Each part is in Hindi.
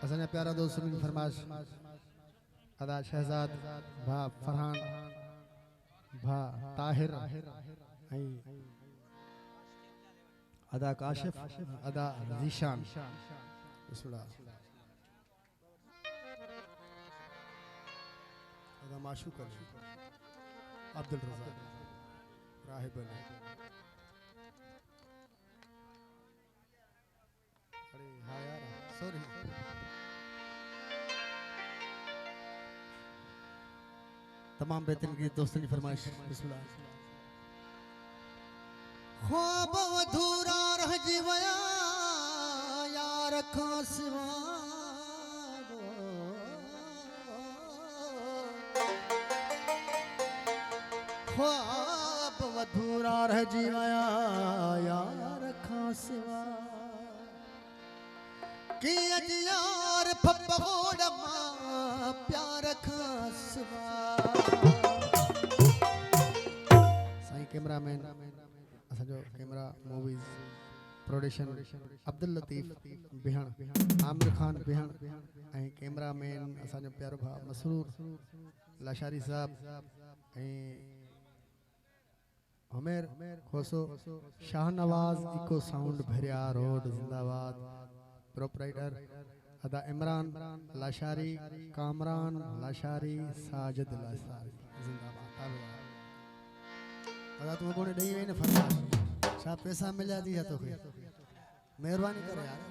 असांजा प्यारा दोस्त सुनील फरमाश अदा शहजाद भा फरहान भा ताहिर ऐं अदा काशिफ अदा ज़ीशान अदा माशूक अब्दुल रज़ाक राहिब अली अरे हाँ यार सॉरी तमाम बेहतरीन की दोस्तों की फरमाइश बिस्मिल्लाह ख्वाब अधूरा रह जीवया यार खां सिवा ख्वाब अधूरा रह जीवया यार खां सिवा कि अज यार फपहोड़ मां प्यार खां सिवा साईं कैमरामैन असो camera movies production Abdul Latif बिहण Aamir Khan बिहण ऐं कैमरामैन असो प्यारो भा मसरूर लाशारी साहब ऐं हमेर खोसो शाहनवाज इको साउंड भरिया रोड जिंदाबाद प्रोपराइटर अदा इमरान लाशारी कामरान लाशारी साजिद लाशारी जिंदाबाद अदा तुम को नहीं वे न फरमाश छा पैसा मिला दिया तो मेहरबानी करो यार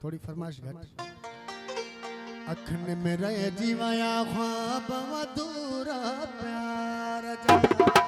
थोड़ी फरमाश घट अखन में रह जीवाया ख्वाब अधूरा प्यार जा